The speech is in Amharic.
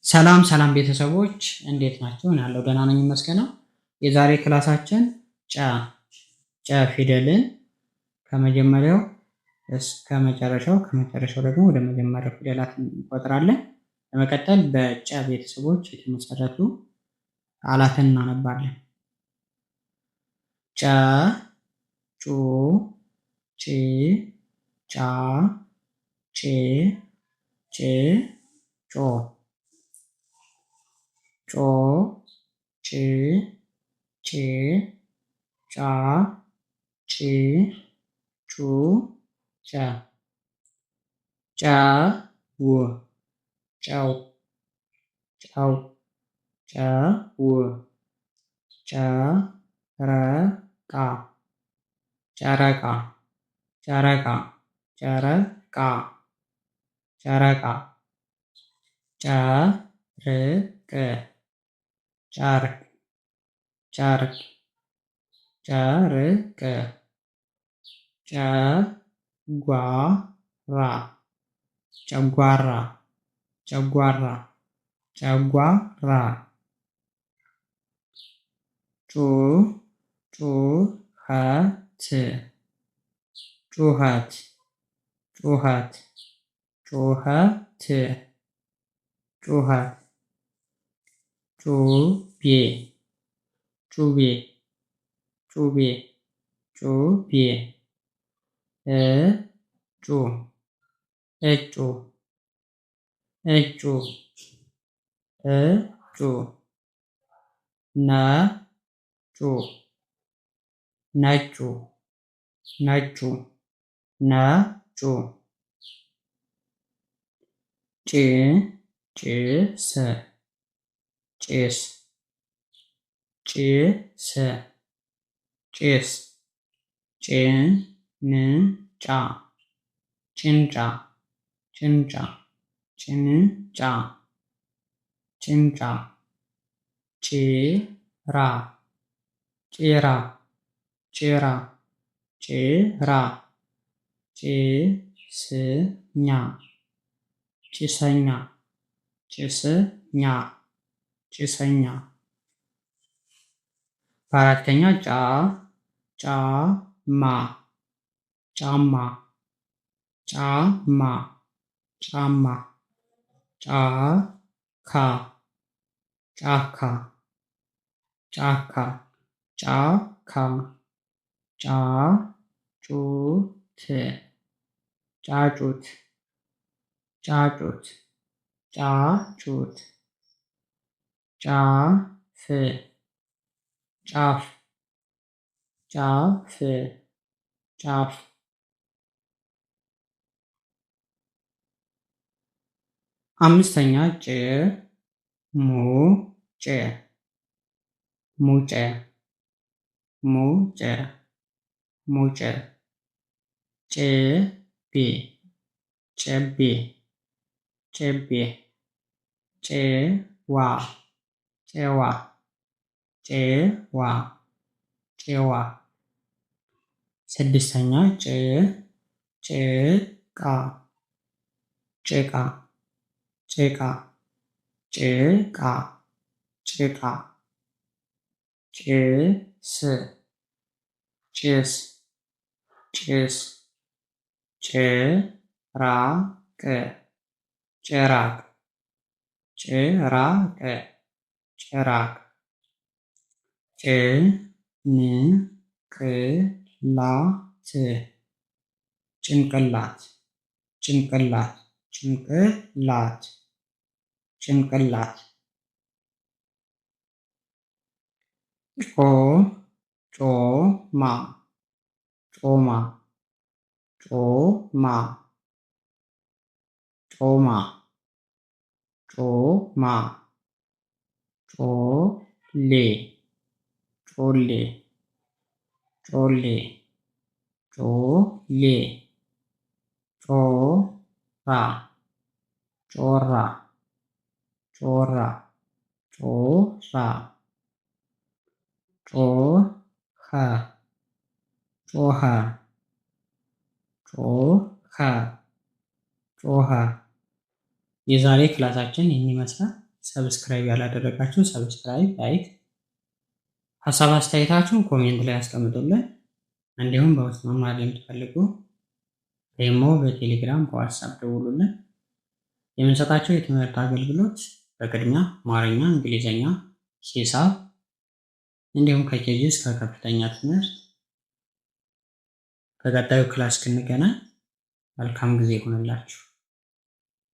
ሰላም ሰላም ቤተሰቦች እንዴት ናቸው? እኔ ያለው ደህና ነኝ ይመስገነው። የዛሬ ክላሳችን ጨ ፊደልን ከመጀመሪያው እስከ መጨረሻው ከመጨረሻው ደግሞ ወደ መጀመሪያው ፊደላት እንቆጥራለን። በመቀጠል በጨ ቤተሰቦች የተመሰረቱ ቃላትን እናነባለን። ጨ፣ ጩ፣ ጪ፣ ጫ፣ ጬ፣ ጭ፣ ጮ ጮ ጭ ጬ ጫ ጪ ጩ ጨ ጨው ጨው ጨው ጨው ጨረቃ ጨረቃ ጨረቃ ጨረቃ ጨረቃ ጨርቅ ጨርቅ ጨርቅ ጨርቅ ጨጓራ ጨጓራ ጨጓራ ጨጓራ ጩኸት ጩኸት ጩኸት ጩኸት ጩኸት ጩቤ ጩቤ ጩቤ ጩቤ እጩ እጩ እጩ እጩ ነጩ ነጩ ነጩ ነጩ ጭስ ጭስ ጭስ ጭስ ጭንጫ ጭንጫ ጭንጫ ጭንጫ ጭንጫ ጭራ ጭራ ጭራ ጭራ ጭስኛ ጭሰኛ ጭስኛ ጭሰኛ በአራተኛ ጫማ ጫማ ጫማ ጫማ ጫካ ጫካ ጫካ ጫካ ጫጩት ጫጩት ጫጩት ጫጩት ጫፍ ጫፍ ጫፍ ጫፍ አምስተኛ ሙጬ ሙጬ ሙጬ ሙጬ ጭቤ ጨቤ ጨቤ ጨዋ ጨዋ ጨዋ ጨዋ ስድስተኛ ጭቃ ጭቃ ጭቃ ጭቃ ጭቃ ጭስ ጭስ ጭስ ጭራቅ ጭራቅ ጭራቅ ጭራቅ ጭንቅላት ጭንቅላት ጭንቅላት ጭንቅላት ጮማ ጮማ ጮማ ጮማ ጮማ ጮሌ ጮሌ ጮሌ ጮሌ ጮራ ጮራ ጮራ ጮራ ጮኸ ጮኸ ጮኸ ጮኸ የዛሬ ክላሳችን ይህን ይመስላል። ሰብስክራይብ ያላደረጋችሁ ሰብስክራይብ፣ ላይክ፣ ሀሳብ አስተያየታችሁን ኮሜንት ላይ አስቀምጡልን። እንዲሁም በውስጥ መማር የምትፈልጉ በኢሞ፣ በቴሌግራም፣ በዋትስአፕ ደውሉልን። የምንሰጣቸው የትምህርት አገልግሎት በቅድሚያ አማርኛ፣ እንግሊዝኛ፣ ሂሳብ እንዲሁም ከኬጂ እስከ ከፍተኛ ትምህርት። በቀጣዩ ክላስ እስክንገናኝ መልካም ጊዜ ይሁንላችሁ።